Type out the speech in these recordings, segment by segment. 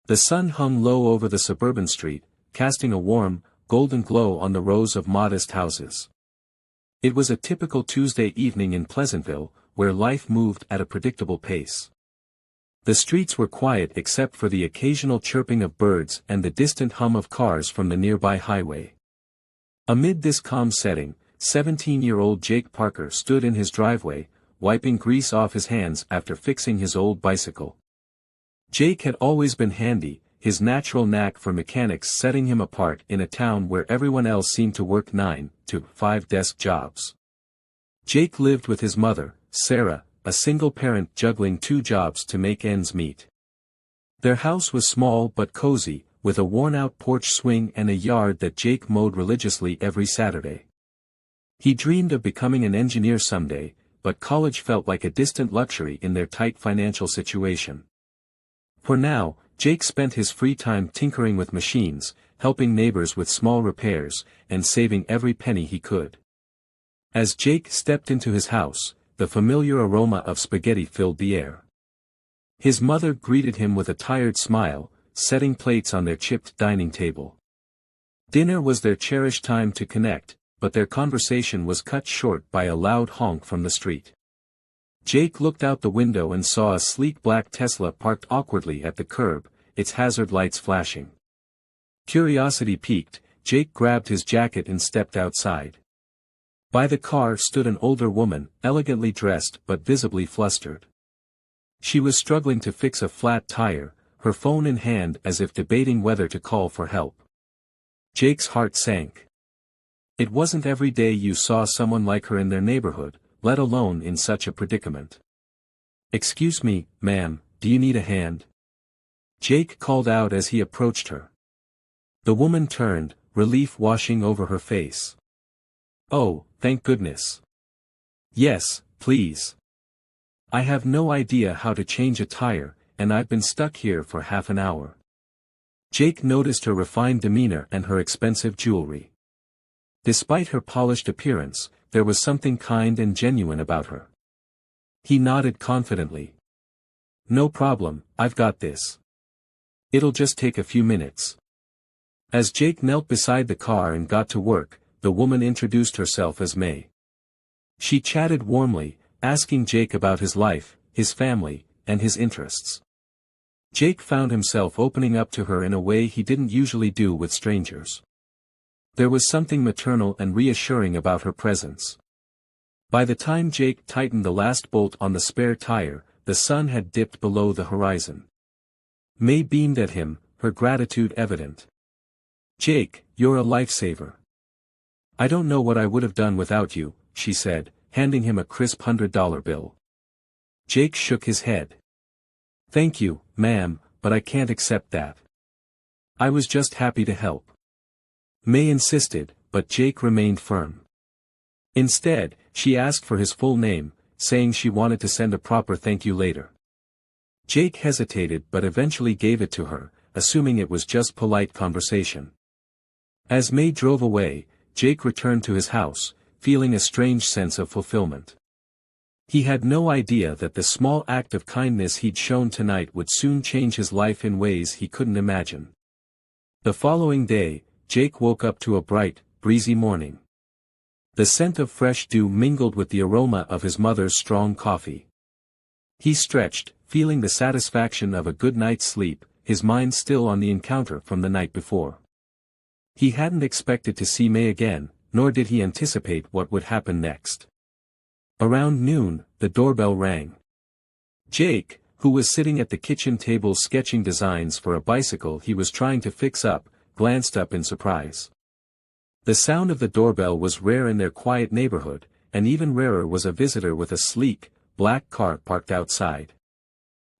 The sun hung low over the suburban street, casting a warm, golden glow on the rows of modest houses. It was a typical Tuesday evening in Pleasantville, where life moved at a predictable pace. The streets were quiet except for the occasional chirping of birds and the distant hum of cars from the nearby highway. Amid this calm setting, 17-year-old Jake Parker stood in his driveway, wiping grease off his hands after fixing his old bicycle. Jake had always been handy, his natural knack for mechanics setting him apart in a town where everyone else seemed to work 9 to 5 desk jobs. Jake lived with his mother, Sarah, a single parent juggling 2 jobs to make ends meet. Their house was small but cozy, with a worn-out porch swing and a yard that Jake mowed religiously every Saturday. He dreamed of becoming an engineer someday, but college felt like a distant luxury in their tight financial situation. For now, Jake spent his free time tinkering with machines, helping neighbors with small repairs, and saving every penny he could. As Jake stepped into his house, the familiar aroma of spaghetti filled the air. His mother greeted him with a tired smile, setting plates on their chipped dining table. Dinner was their cherished time to connect, but their conversation was cut short by a loud honk from the street. Jake looked out the window and saw a sleek black Tesla parked awkwardly at the curb, its hazard lights flashing. Curiosity piqued, Jake grabbed his jacket and stepped outside. By the car stood an older woman, elegantly dressed but visibly flustered. She was struggling to fix a flat tire, her phone in hand as if debating whether to call for help. Jake's heart sank. It wasn't every day you saw someone like her in their neighborhood, let alone in such a predicament. "Excuse me, ma'am, do you need a hand?" Jake called out as he approached her. The woman turned, relief washing over her face. "Oh, thank goodness. Yes, please. I have no idea how to change a tire, and I've been stuck here for half an hour." Jake noticed her refined demeanor and her expensive jewelry. Despite her polished appearance, there was something kind and genuine about her. He nodded confidently. "No problem, I've got this. It'll just take a few minutes." As Jake knelt beside the car and got to work, the woman introduced herself as May. She chatted warmly, asking Jake about his life, his family, and his interests. Jake found himself opening up to her in a way he didn't usually do with strangers. There was something maternal and reassuring about her presence. By the time Jake tightened the last bolt on the spare tire, the sun had dipped below the horizon. May beamed at him, her gratitude evident. "Jake, you're a lifesaver. I don't know what I would have done without you," she said, handing him a crisp $100 bill. Jake shook his head. "Thank you, ma'am, but I can't accept that. I was just happy to help." May insisted, but Jake remained firm. Instead, she asked for his full name, saying she wanted to send a proper thank you later. Jake hesitated but eventually gave it to her, assuming it was just polite conversation. As May drove away, Jake returned to his house, feeling a strange sense of fulfillment. He had no idea that the small act of kindness he'd shown tonight would soon change his life in ways he couldn't imagine. The following day, Jake woke up to a bright, breezy morning. The scent of fresh dew mingled with the aroma of his mother's strong coffee. He stretched, feeling the satisfaction of a good night's sleep, his mind still on the encounter from the night before. He hadn't expected to see May again, nor did he anticipate what would happen next. Around noon, the doorbell rang. Jake, who was sitting at the kitchen table sketching designs for a bicycle he was trying to fix up, glanced up in surprise. The sound of the doorbell was rare in their quiet neighborhood, and even rarer was a visitor with a sleek, black car parked outside.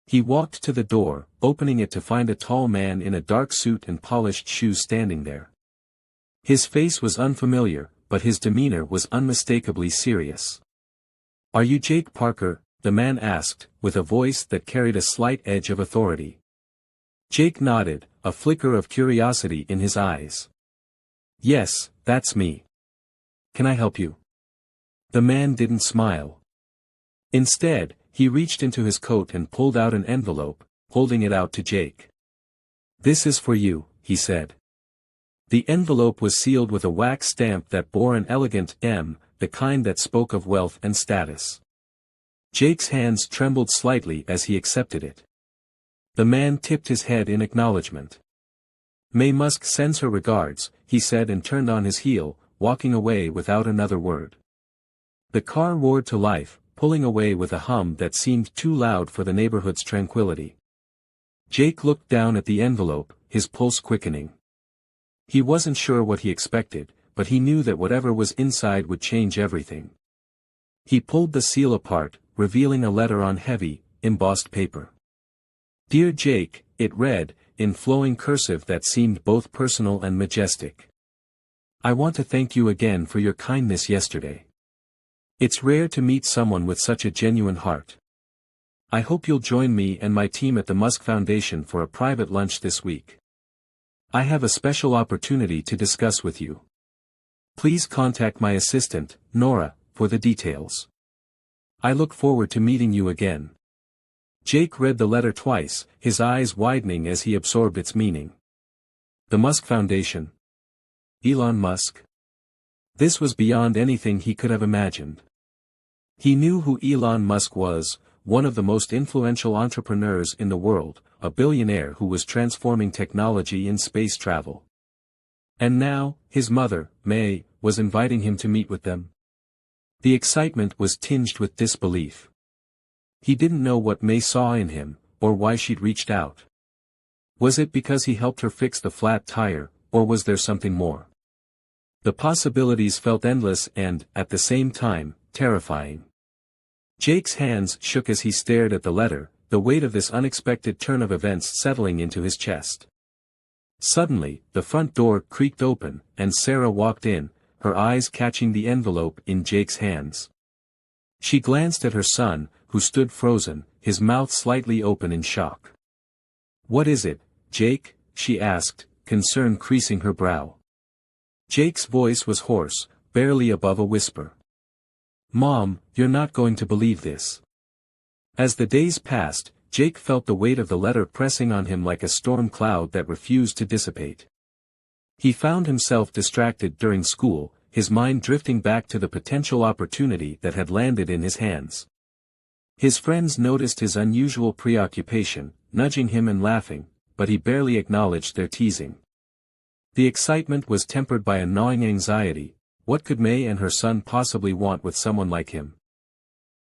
He walked to the door, opening it to find a tall man in a dark suit and polished shoes standing there. His face was unfamiliar, but his demeanor was unmistakably serious. "Are you Jake Parker?" the man asked, with a voice that carried a slight edge of authority. Jake nodded, a flicker of curiosity in his eyes. "Yes, that's me. Can I help you?" The man didn't smile. Instead, he reached into his coat and pulled out an envelope, holding it out to Jake. "This is for you," he said. The envelope was sealed with a wax stamp that bore an elegant M, the kind that spoke of wealth and status. Jake's hands trembled slightly as he accepted it. The man tipped his head in acknowledgement. "May Musk sends her regards," he said and turned on his heel, walking away without another word. The car roared to life, pulling away with a hum that seemed too loud for the neighborhood's tranquility. Jake looked down at the envelope, his pulse quickening. He wasn't sure what he expected, but he knew that whatever was inside would change everything. He pulled the seal apart, revealing a letter on heavy, embossed paper. "Dear Jake," it read, in flowing cursive that seemed both personal and majestic. "I want to thank you again for your kindness yesterday. It's rare to meet someone with such a genuine heart. I hope you'll join me and my team at the Musk Foundation for a private lunch this week. I have a special opportunity to discuss with you. Please contact my assistant, Nora, for the details. I look forward to meeting you again." Jake read the letter twice, his eyes widening as he absorbed its meaning. The Musk Foundation. Elon Musk. This was beyond anything he could have imagined. He knew who Elon Musk was, one of the most influential entrepreneurs in the world, a billionaire who was transforming technology in space travel. And now, his mother, May, was inviting him to meet with them. The excitement was tinged with disbelief. He didn't know what May saw in him, or why she'd reached out. Was it because he helped her fix the flat tire, or was there something more? The possibilities felt endless and, at the same time, terrifying. Jake's hands shook as he stared at the letter, the weight of this unexpected turn of events settling into his chest. Suddenly, the front door creaked open, and Sarah walked in, her eyes catching the envelope in Jake's hands. She glanced at her son, who stood frozen, his mouth slightly open in shock. "What is it, Jake?" she asked, concern creasing her brow. Jake's voice was hoarse, barely above a whisper. "Mom, you're not going to believe this." As the days passed, Jake felt the weight of the letter pressing on him like a storm cloud that refused to dissipate. He found himself distracted during school, his mind drifting back to the potential opportunity that had landed in his hands. His friends noticed his unusual preoccupation, nudging him and laughing, but he barely acknowledged their teasing. The excitement was tempered by a gnawing anxiety. What could May and her son possibly want with someone like him?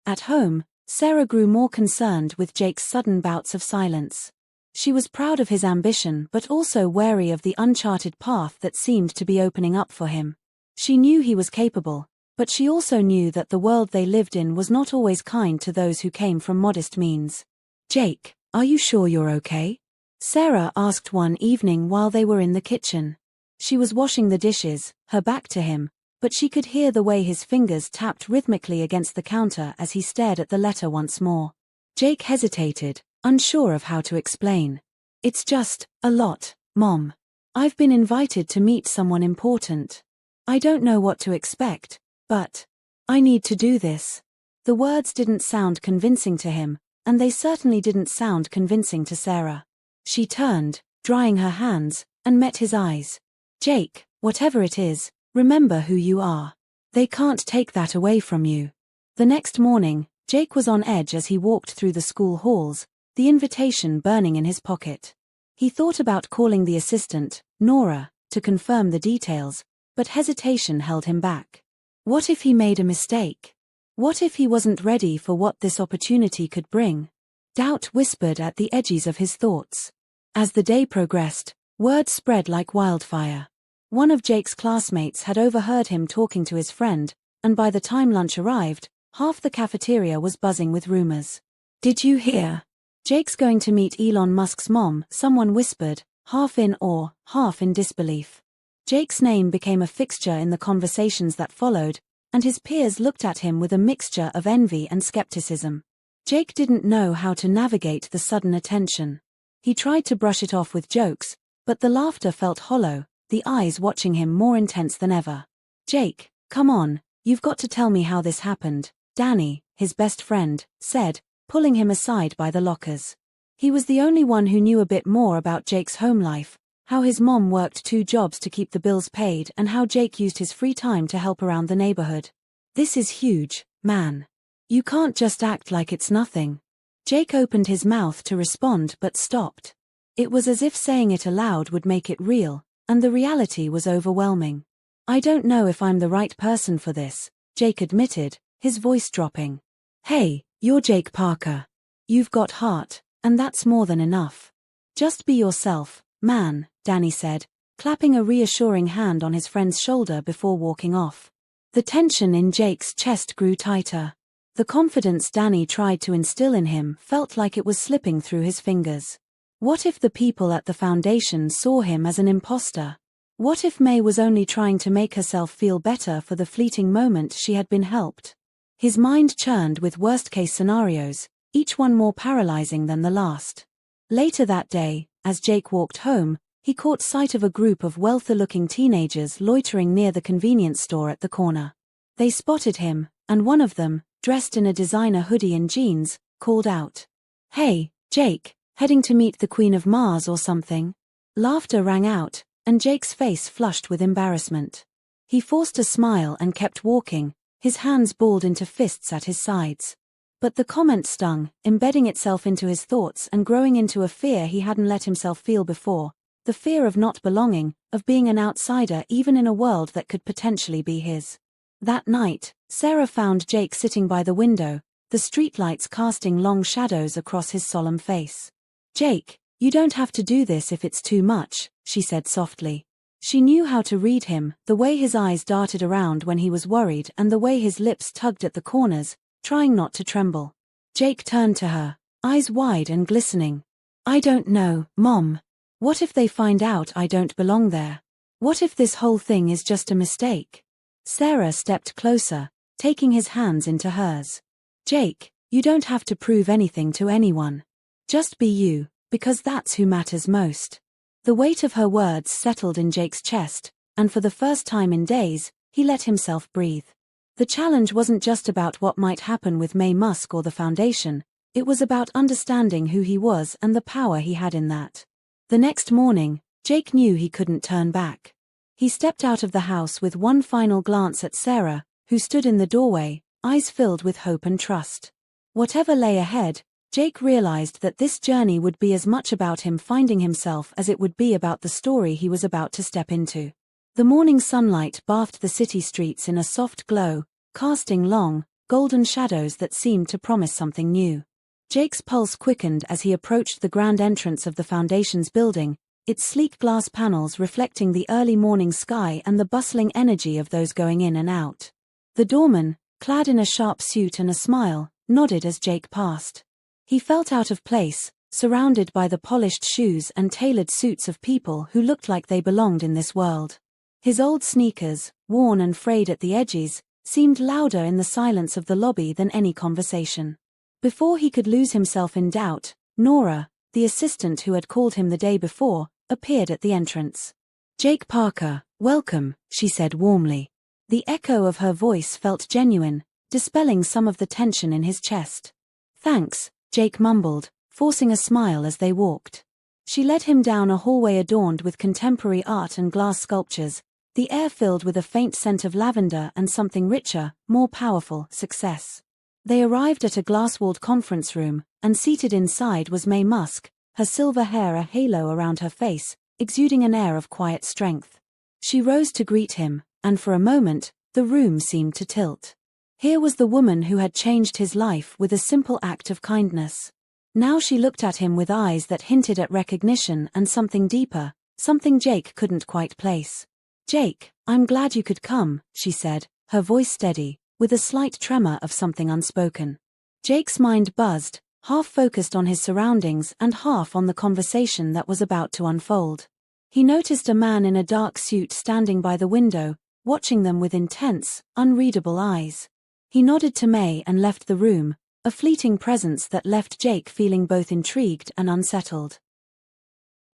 At home, Sarah grew more concerned with Jake's sudden bouts of silence. She was proud of his ambition but also wary of the uncharted path that seemed to be opening up for him. She knew he was capable, but she also knew that the world they lived in was not always kind to those who came from modest means. "Jake, are you sure you're okay?" Sarah asked one evening while they were in the kitchen. She was washing the dishes, her back to him, but she could hear the way his fingers tapped rhythmically against the counter as he stared at the letter once more. Jake hesitated, unsure of how to explain. "It's just, a lot, Mom. I've been invited to meet someone important. I don't know what to expect, but I need to do this." The words didn't sound convincing to him, and they certainly didn't sound convincing to Sarah. She turned, drying her hands, and met his eyes. "Jake, whatever it is, remember who you are. They can't take that away from you." The next morning, Jake was on edge as he walked through the school halls, the invitation burning in his pocket. He thought about calling the assistant, Nora, to confirm the details, but hesitation held him back. What if he made a mistake? What if he wasn't ready for what this opportunity could bring? Doubt whispered at the edges of his thoughts. As the day progressed, word spread like wildfire. One of Jake's classmates had overheard him talking to his friend, and by the time lunch arrived, half the cafeteria was buzzing with rumors. "Did you hear? Jake's going to meet Elon Musk's mom," someone whispered, half in awe, half in disbelief. Jake's name became a fixture in the conversations that followed, and his peers looked at him with a mixture of envy and skepticism. Jake didn't know how to navigate the sudden attention. He tried to brush it off with jokes, but the laughter felt hollow, the eyes watching him more intense than ever. "Jake, come on, you've got to tell me how this happened," Danny, his best friend, said, pulling him aside by the lockers. He was the only one who knew a bit more about Jake's home life, how his mom worked 2 jobs to keep the bills paid and how Jake used his free time to help around the neighborhood. "This is huge, man. You can't just act like it's nothing." Jake opened his mouth to respond but stopped. It was as if saying it aloud would make it real, and the reality was overwhelming. "I don't know if I'm the right person for this," Jake admitted, his voice dropping. "Hey, you're Jake Parker. You've got heart, and that's more than enough. Just be yourself, man," Danny said, clapping a reassuring hand on his friend's shoulder before walking off. The tension in Jake's chest grew tighter. The confidence Danny tried to instill in him felt like it was slipping through his fingers. What if the people at the foundation saw him as an imposter? What if May was only trying to make herself feel better for the fleeting moment she had been helped? His mind churned with worst-case scenarios, each one more paralyzing than the last. Later that day, as Jake walked home, he caught sight of a group of wealthy-looking teenagers loitering near the convenience store at the corner. They spotted him, and one of them, dressed in a designer hoodie and jeans, called out, "Hey, Jake, heading to meet the Queen of Mars or something?" Laughter rang out, and Jake's face flushed with embarrassment. He forced a smile and kept walking, his hands balled into fists at his sides. But the comment stung, embedding itself into his thoughts and growing into a fear he hadn't let himself feel before, the fear of not belonging, of being an outsider even in a world that could potentially be his. That night, Sarah found Jake sitting by the window, the streetlights casting long shadows across his solemn face. "Jake, you don't have to do this if it's too much," she said softly. She knew how to read him, the way his eyes darted around when he was worried and the way his lips tugged at the corners, trying not to tremble. Jake turned to her, eyes wide and glistening. "I don't know, Mom. What if they find out I don't belong there? What if this whole thing is just a mistake?" Sarah stepped closer, taking his hands into hers. "Jake, you don't have to prove anything to anyone. Just be you, because that's who matters most." The weight of her words settled in Jake's chest, and for the first time in days, he let himself breathe. The challenge wasn't just about what might happen with May Musk or the Foundation, it was about understanding who he was and the power he had in that. The next morning, Jake knew he couldn't turn back. He stepped out of the house with one final glance at Sarah, who stood in the doorway, eyes filled with hope and trust. Whatever lay ahead, Jake realized that this journey would be as much about him finding himself as it would be about the story he was about to step into. The morning sunlight bathed the city streets in a soft glow, casting long, golden shadows that seemed to promise something new. Jake's pulse quickened as he approached the grand entrance of the Foundation's building, its sleek glass panels reflecting the early morning sky and the bustling energy of those going in and out. The doorman, clad in a sharp suit and a smile, nodded as Jake passed. He felt out of place, surrounded by the polished shoes and tailored suits of people who looked like they belonged in this world. His old sneakers, worn and frayed at the edges, seemed louder in the silence of the lobby than any conversation. Before he could lose himself in doubt, Nora, the assistant who had called him the day before, appeared at the entrance. "Jake Parker, welcome," she said warmly. The echo of her voice felt genuine, dispelling some of the tension in his chest. "Thanks," Jake mumbled, forcing a smile as they walked. She led him down a hallway adorned with contemporary art and glass sculptures, the air filled with a faint scent of lavender and something richer, more powerful, success. They arrived at a glass-walled conference room, and seated inside was May Musk, her silver hair a halo around her face, exuding an air of quiet strength. She rose to greet him, and for a moment, the room seemed to tilt. Here was the woman who had changed his life with a simple act of kindness. Now she looked at him with eyes that hinted at recognition and something deeper, something Jake couldn't quite place. "Jake, I'm glad you could come," she said, her voice steady, with a slight tremor of something unspoken. Jake's mind buzzed, half focused on his surroundings and half on the conversation that was about to unfold. He noticed a man in a dark suit standing by the window, watching them with intense, unreadable eyes. He nodded to May and left the room, a fleeting presence that left Jake feeling both intrigued and unsettled.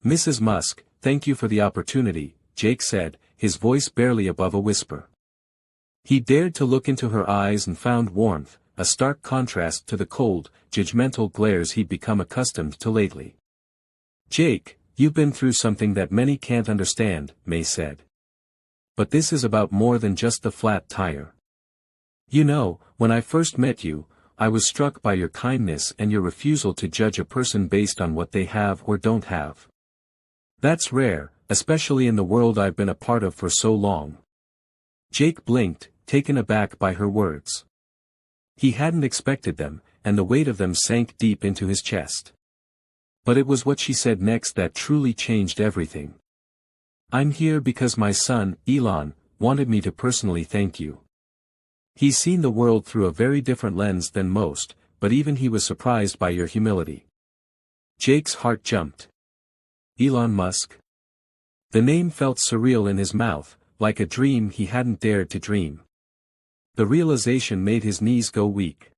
"Mrs. Musk, thank you for the opportunity," Jake said, his voice barely above a whisper. He dared to look into her eyes and found warmth, a stark contrast to the cold, judgmental glares he'd become accustomed to lately. "Jake, you've been through something that many can't understand," May said. "But this is about more than just the flat tire. You know, when I first met you, I was struck by your kindness and your refusal to judge a person based on what they have or don't have. That's rare, especially in the world I've been a part of for so long." Jake blinked, taken aback by her words. He hadn't expected them, and the weight of them sank deep into his chest. But it was what she said next that truly changed everything. "I'm here because my son, Elon, wanted me to personally thank you. He's seen the world through a very different lens than most, but even he was surprised by your humility." Jake's heart jumped. Elon Musk? The name felt surreal in his mouth, like a dream he hadn't dared to dream. The realization made his knees go weak.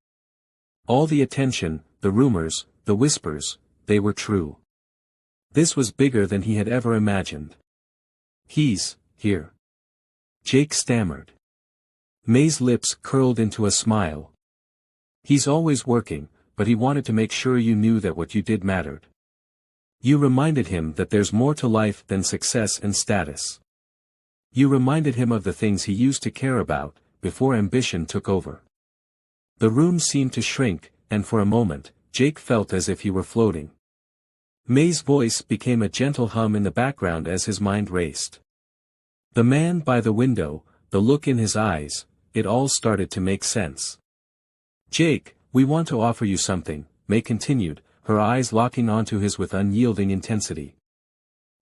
All the attention, the rumors, the whispers, they were true. This was bigger than he had ever imagined. "He's here." Jake stammered. May's lips curled into a smile. "He's always working, but he wanted to make sure you knew that what you did mattered. You reminded him that there's more to life than success and status. You reminded him of the things he used to care about, before ambition took over." The room seemed to shrink, and for a moment, Jake felt as if he were floating. May's voice became a gentle hum in the background as his mind raced. The man by the window, the look in his eyes, it all started to make sense. "Jake, we want to offer you something," May continued, her eyes locking onto his with unyielding intensity.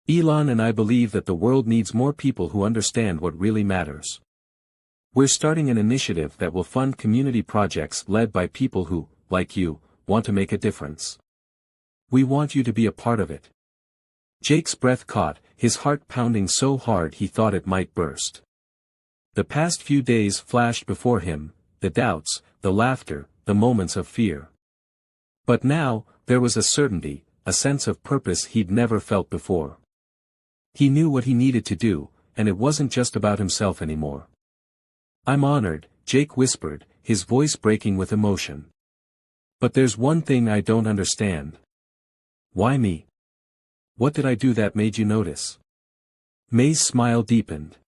"Elon and I believe that the world needs more people who understand what really matters. We're starting an initiative that will fund community projects led by people who, like you, want to make a difference. We want you to be a part of it." Jake's breath caught, his heart pounding so hard he thought it might burst. The past few days flashed before him, the doubts, the laughter, the moments of fear. But now, there was a certainty, a sense of purpose he'd never felt before. He knew what he needed to do, and it wasn't just about himself anymore. "I'm honored," Jake whispered, his voice breaking with emotion. "But there's one thing I don't understand. Why me? What did I do that made you notice?" May's smile deepened.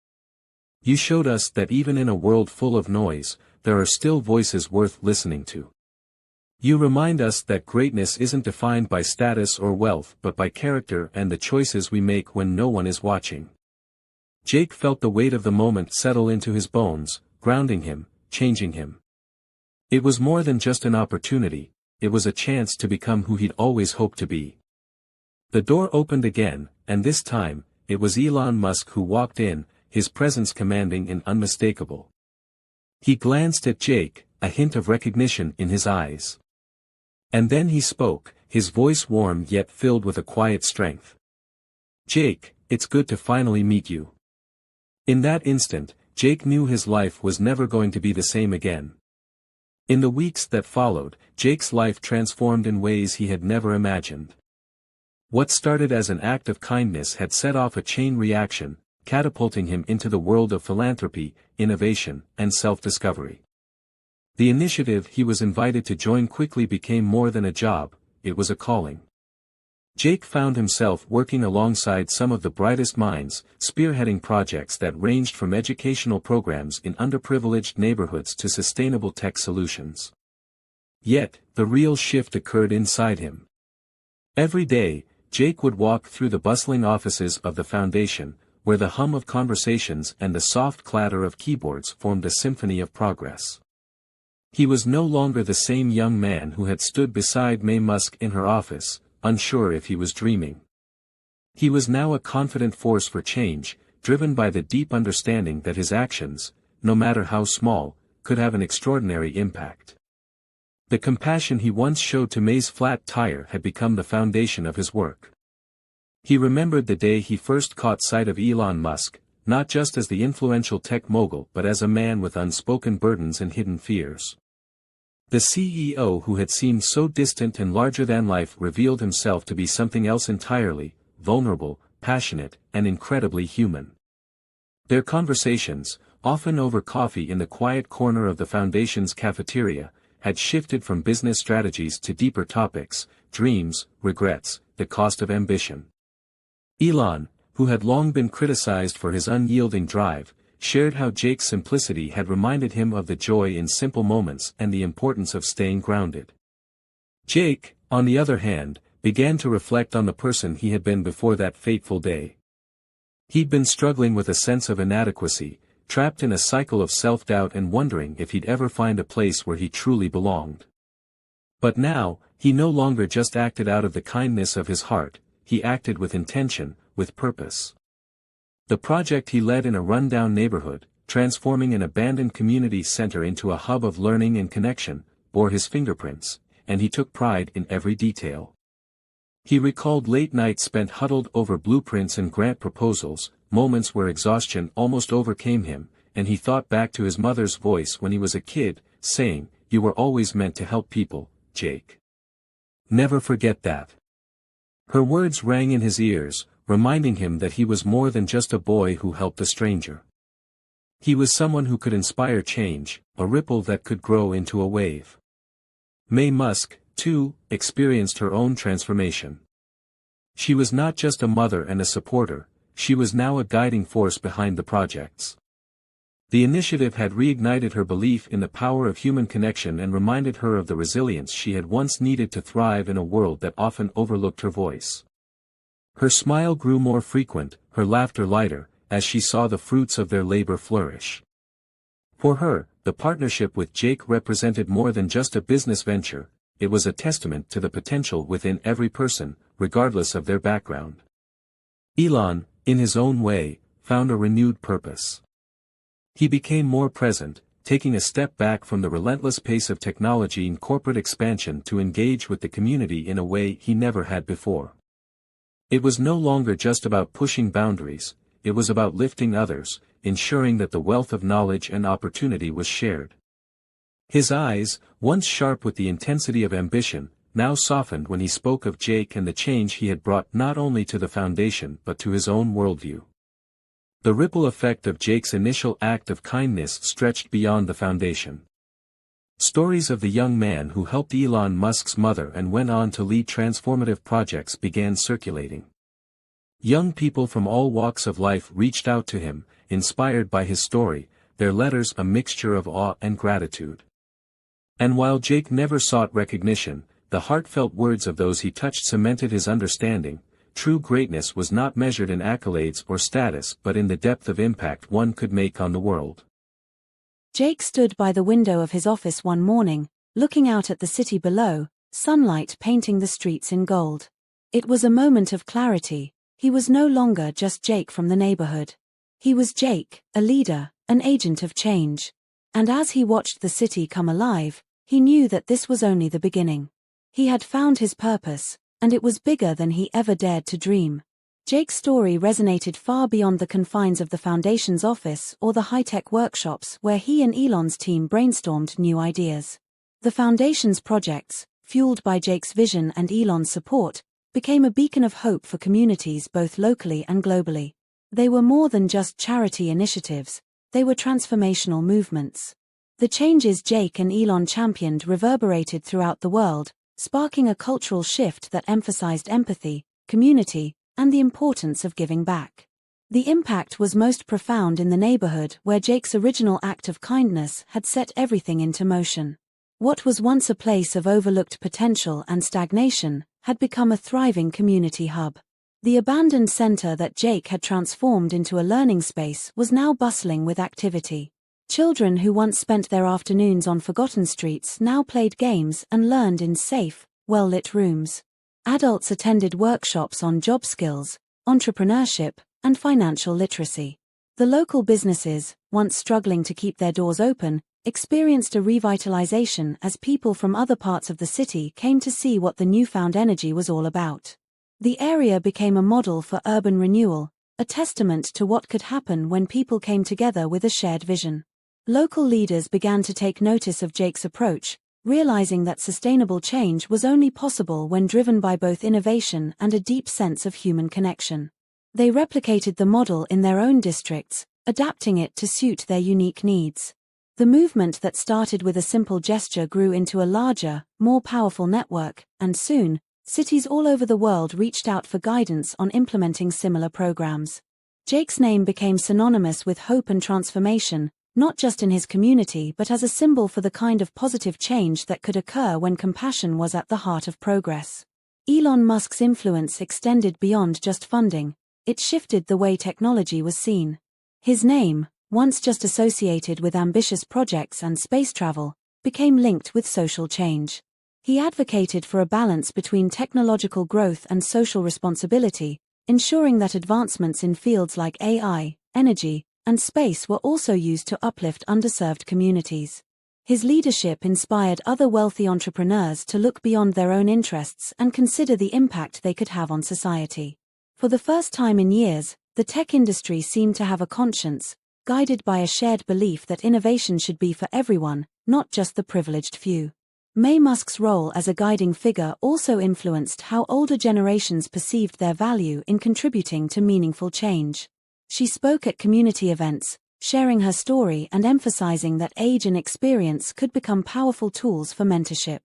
"You showed us that even in a world full of noise, there are still voices worth listening to. You remind us that greatness isn't defined by status or wealth but by character and the choices we make when no one is watching." Jake felt the weight of the moment settle into his bones, grounding him, changing him. It was more than just an opportunity, it was a chance to become who he'd always hoped to be. The door opened again, and this time, it was Elon Musk who walked in, his presence commanding and unmistakable. He glanced at Jake, a hint of recognition in his eyes. And then he spoke, his voice warm yet filled with a quiet strength. "Jake, it's good to finally meet you." In that instant, Jake knew his life was never going to be the same again. In the weeks that followed, Jake's life transformed in ways he had never imagined. What started as an act of kindness had set off a chain reaction, catapulting him into the world of philanthropy, innovation, and self-discovery. The initiative he was invited to join quickly became more than a job, it was a calling. Jake found himself working alongside some of the brightest minds, spearheading projects that ranged from educational programs in underprivileged neighborhoods to sustainable tech solutions. Yet, the real shift occurred inside him. Every day, Jake would walk through the bustling offices of the foundation, where the hum of conversations and the soft clatter of keyboards formed a symphony of progress. He was no longer the same young man who had stood beside May Musk in her office, unsure if he was dreaming. He was now a confident force for change, driven by the deep understanding that his actions, no matter how small, could have an extraordinary impact. The compassion he once showed to May's flat tire had become the foundation of his work. He remembered the day he first caught sight of Elon Musk, not just as the influential tech mogul but as a man with unspoken burdens and hidden fears. The CEO who had seemed so distant and larger than life revealed himself to be something else entirely, vulnerable, passionate, and incredibly human. Their conversations, often over coffee in the quiet corner of the foundation's cafeteria, had shifted from business strategies to deeper topics: dreams, regrets, the cost of ambition. Elon, who had long been criticized for his unyielding drive, shared how Jake's simplicity had reminded him of the joy in simple moments and the importance of staying grounded. Jake, on the other hand, began to reflect on the person he had been before that fateful day. He'd been struggling with a sense of inadequacy, trapped in a cycle of self-doubt and wondering if he'd ever find a place where he truly belonged. But now, he no longer just acted out of the kindness of his heart, he acted with intention, with purpose. The project he led in a rundown neighborhood, transforming an abandoned community center into a hub of learning and connection, bore his fingerprints, and he took pride in every detail. He recalled late nights spent huddled over blueprints and grant proposals, moments where exhaustion almost overcame him, and he thought back to his mother's voice when he was a kid, saying, "You were always meant to help people, Jake. Never forget that." Her words rang in his ears, reminding him that he was more than just a boy who helped a stranger. He was someone who could inspire change, a ripple that could grow into a wave. Mae Musk, too, experienced her own transformation. She was not just a mother and a supporter, she was now a guiding force behind the projects. The initiative had reignited her belief in the power of human connection and reminded her of the resilience she had once needed to thrive in a world that often overlooked her voice. Her smile grew more frequent, her laughter lighter, as she saw the fruits of their labor flourish. For her, the partnership with Jake represented more than just a business venture, it was a testament to the potential within every person, regardless of their background. Elon, in his own way, found a renewed purpose. He became more present, taking a step back from the relentless pace of technology and corporate expansion to engage with the community in a way he never had before. It was no longer just about pushing boundaries, it was about lifting others, ensuring that the wealth of knowledge and opportunity was shared. His eyes, once sharp with the intensity of ambition, now softened when he spoke of Jake and the change he had brought not only to the foundation but to his own worldview. The ripple effect of Jake's initial act of kindness stretched beyond the foundation. Stories of the young man who helped Elon Musk's mother and went on to lead transformative projects began circulating. Young people from all walks of life reached out to him, inspired by his story, their letters a mixture of awe and gratitude. And while Jake never sought recognition, the heartfelt words of those he touched cemented his understanding. True greatness was not measured in accolades or status but in the depth of impact one could make on the world. Jake stood by the window of his office one morning, looking out at the city below, sunlight painting the streets in gold. It was a moment of clarity. He was no longer just Jake from the neighborhood. He was Jake, a leader, an agent of change. And as he watched the city come alive, he knew that this was only the beginning. He had found his purpose, and it was bigger than he ever dared to dream. Jake's story resonated far beyond the confines of the Foundation's office or the high-tech workshops where he and Elon's team brainstormed new ideas. The Foundation's projects, fueled by Jake's vision and Elon's support, became a beacon of hope for communities both locally and globally. They were more than just charity initiatives, they were transformational movements. The changes Jake and Elon championed reverberated throughout the world, sparking a cultural shift that emphasized empathy, community, and the importance of giving back. The impact was most profound in the neighborhood where Jake's original act of kindness had set everything into motion. What was once a place of overlooked potential and stagnation had become a thriving community hub. The abandoned center that Jake had transformed into a learning space was now bustling with activity. Children who once spent their afternoons on forgotten streets now played games and learned in safe, well-lit rooms. Adults attended workshops on job skills, entrepreneurship, and financial literacy. The local businesses, once struggling to keep their doors open, experienced a revitalization as people from other parts of the city came to see what the newfound energy was all about. The area became a model for urban renewal, a testament to what could happen when people came together with a shared vision. Local leaders began to take notice of Jake's approach, realizing that sustainable change was only possible when driven by both innovation and a deep sense of human connection. They replicated the model in their own districts, adapting it to suit their unique needs. The movement that started with a simple gesture grew into a larger, more powerful network, and soon, cities all over the world reached out for guidance on implementing similar programs. Jake's name became synonymous with hope and transformation, not just in his community but as a symbol for the kind of positive change that could occur when compassion was at the heart of progress. Elon Musk's influence extended beyond just funding. It shifted the way technology was seen. His name, once just associated with ambitious projects and space travel, became linked with social change. He advocated for a balance between technological growth and social responsibility, ensuring that advancements in fields like AI, energy, and space were also used to uplift underserved communities. His leadership inspired other wealthy entrepreneurs to look beyond their own interests and consider the impact they could have on society. For the first time in years, the tech industry seemed to have a conscience, guided by a shared belief that innovation should be for everyone, not just the privileged few. Musk's role as a guiding figure also influenced how older generations perceived their value in contributing to meaningful change. She spoke at community events, sharing her story and emphasizing that age and experience could become powerful tools for mentorship.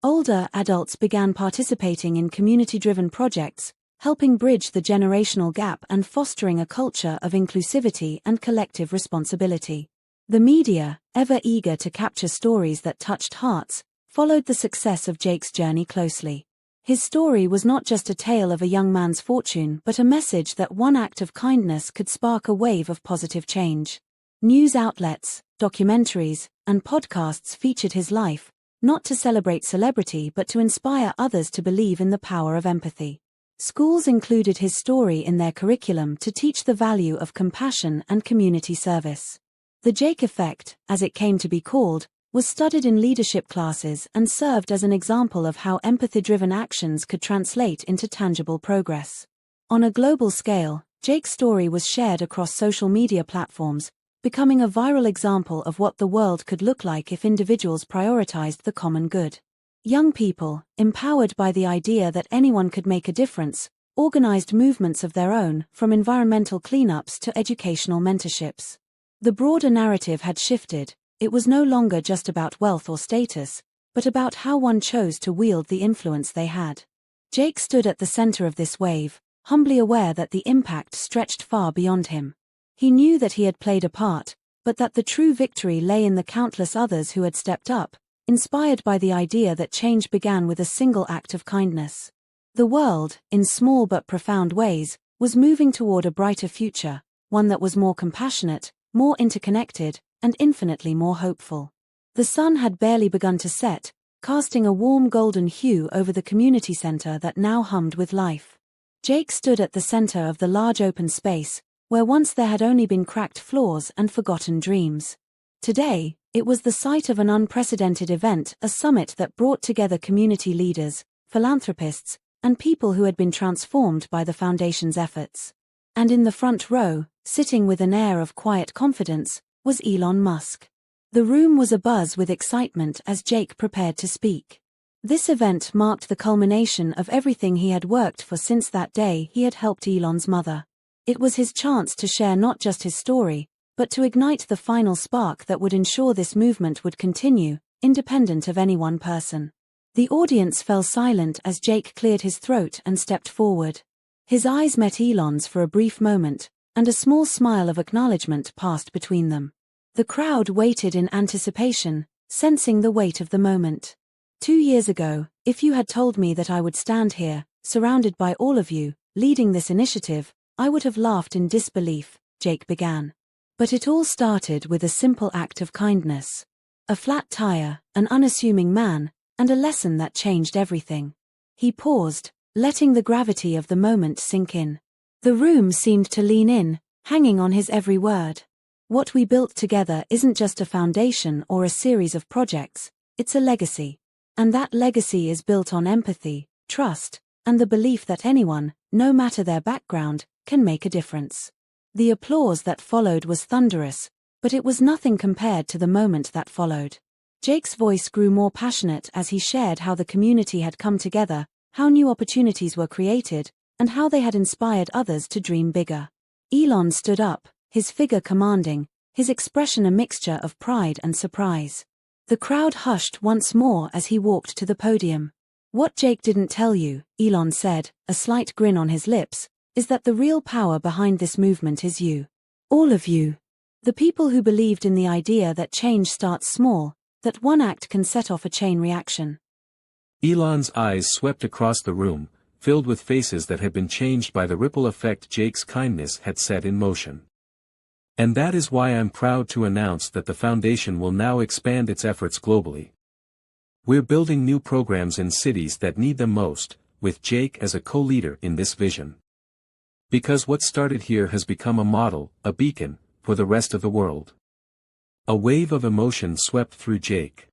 Older adults began participating in community-driven projects, helping bridge the generational gap and fostering a culture of inclusivity and collective responsibility. The media, ever eager to capture stories that touched hearts, followed the success of Jake's journey closely. His story was not just a tale of a young man's fortune but a message that one act of kindness could spark a wave of positive change. News outlets, documentaries, and podcasts featured his life, not to celebrate celebrity but to inspire others to believe in the power of empathy. Schools included his story in their curriculum to teach the value of compassion and community service. The Jake Effect, as it came to be called, was studied in leadership classes and served as an example of how empathy-driven actions could translate into tangible progress. On a global scale, Jake's story was shared across social media platforms, becoming a viral example of what the world could look like if individuals prioritized the common good. Young people, empowered by the idea that anyone could make a difference, organized movements of their own, from environmental cleanups to educational mentorships. The broader narrative had shifted. It was no longer just about wealth or status, but about how one chose to wield the influence they had. Jake stood at the center of this wave, humbly aware that the impact stretched far beyond him. He knew that he had played a part, but that the true victory lay in the countless others who had stepped up, inspired by the idea that change began with a single act of kindness. The world, in small but profound ways, was moving toward a brighter future, one that was more compassionate, more interconnected, and infinitely more hopeful. The sun had barely begun to set, casting a warm golden hue over the community center that now hummed with life. Jake stood at the center of the large open space, where once there had only been cracked floors and forgotten dreams. Today, it was the site of an unprecedented event, a summit that brought together community leaders, philanthropists, and people who had been transformed by the foundation's efforts. And in the front row, sitting with an air of quiet confidence, was Elon Musk. The room was abuzz with excitement as Jake prepared to speak. This event marked the culmination of everything he had worked for since that day he had helped Elon's mother. It was his chance to share not just his story, but to ignite the final spark that would ensure this movement would continue, independent of any one person. The audience fell silent as Jake cleared his throat and stepped forward. His eyes met Elon's for a brief moment, and a small smile of acknowledgement passed between them. The crowd waited in anticipation, sensing the weight of the moment. 2 years ago, if you had told me that I would stand here, surrounded by all of you, leading this initiative, I would have laughed in disbelief, Jake began. But it all started with a simple act of kindness. A flat tire, an unassuming man, and a lesson that changed everything. He paused, letting the gravity of the moment sink in. The room seemed to lean in, hanging on his every word. What we built together isn't just a foundation or a series of projects, it's a legacy. And that legacy is built on empathy, trust, and the belief that anyone, no matter their background, can make a difference. The applause that followed was thunderous, but it was nothing compared to the moment that followed. Jake's voice grew more passionate as he shared how the community had come together, how new opportunities were created, and how they had inspired others to dream bigger. Elon stood up, his figure commanding, his expression a mixture of pride and surprise. The crowd hushed once more as he walked to the podium. "What Jake didn't tell you," Elon said, a slight grin on his lips, "is that the real power behind this movement is you. All of you. The people who believed in the idea that change starts small, that one act can set off a chain reaction." Elon's eyes swept across the room, filled with faces that had been changed by the ripple effect Jake's kindness had set in motion. "And that is why I'm proud to announce that the foundation will now expand its efforts globally. We're building new programs in cities that need them most, with Jake as a co-leader in this vision. Because what started here has become a model, a beacon, for the rest of the world." A wave of emotion swept through Jake.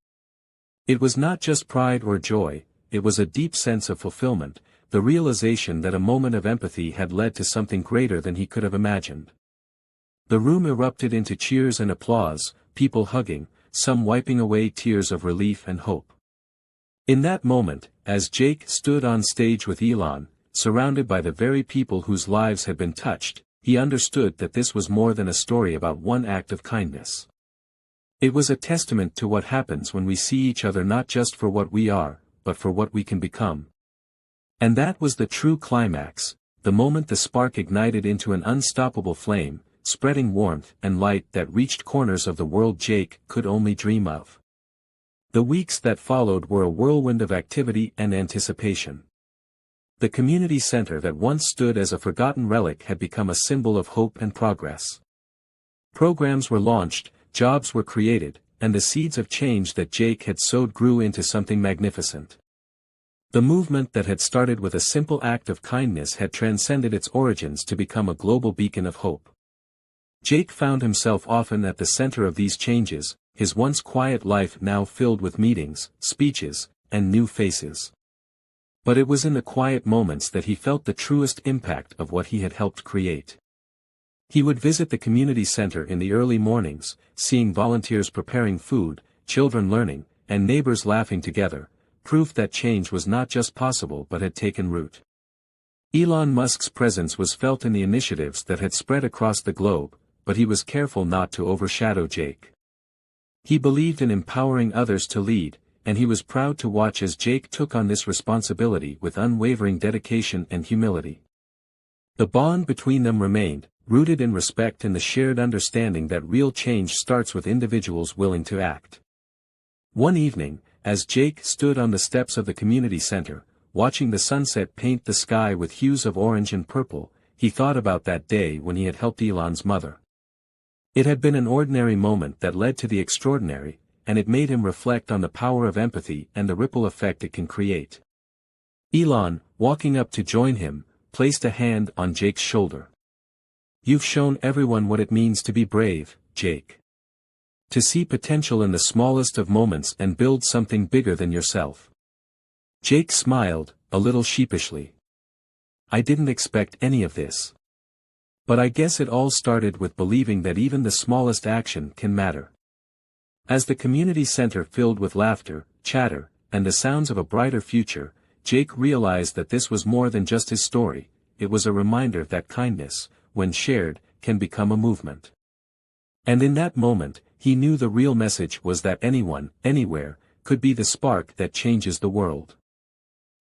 It was not just pride or joy, it was a deep sense of fulfillment, the realization that a moment of empathy had led to something greater than he could have imagined. The room erupted into cheers and applause, people hugging, some wiping away tears of relief and hope. In that moment, as Jake stood on stage with Elon, surrounded by the very people whose lives had been touched, he understood that this was more than a story about one act of kindness. It was a testament to what happens when we see each other not just for what we are, but for what we can become. And that was the true climax, the moment the spark ignited into an unstoppable flame, spreading warmth and light that reached corners of the world Jake could only dream of. The weeks that followed were a whirlwind of activity and anticipation. The community center that once stood as a forgotten relic had become a symbol of hope and progress. Programs were launched, jobs were created, and the seeds of change that Jake had sowed grew into something magnificent. The movement that had started with a simple act of kindness had transcended its origins to become a global beacon of hope. Jake found himself often at the center of these changes, his once quiet life now filled with meetings, speeches, and new faces. But it was in the quiet moments that he felt the truest impact of what he had helped create. He would visit the community center in the early mornings, seeing volunteers preparing food, children learning, and neighbors laughing together, proof that change was not just possible but had taken root. Elon Musk's presence was felt in the initiatives that had spread across the globe, but he was careful not to overshadow Jake. He believed in empowering others to lead, and he was proud to watch as Jake took on this responsibility with unwavering dedication and humility. The bond between them remained, rooted in respect and the shared understanding that real change starts with individuals willing to act. One evening, as Jake stood on the steps of the community center, watching the sunset paint the sky with hues of orange and purple, he thought about that day when he had helped Elon's mother. It had been an ordinary moment that led to the extraordinary, and it made him reflect on the power of empathy and the ripple effect it can create. Elon, walking up to join him, placed a hand on Jake's shoulder. "You've shown everyone what it means to be brave, Jake. To see potential in the smallest of moments and build something bigger than yourself." Jake smiled, a little sheepishly. "I didn't expect any of this. But I guess it all started with believing that even the smallest action can matter." As the community center filled with laughter, chatter, and the sounds of a brighter future, Jake realized that this was more than just his story, it was a reminder that kindness, when shared, can become a movement. And in that moment, he knew the real message was that anyone, anywhere, could be the spark that changes the world.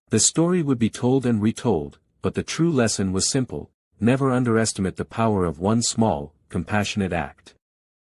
The story would be told and retold, but the true lesson was simple: never underestimate the power of one small, compassionate act.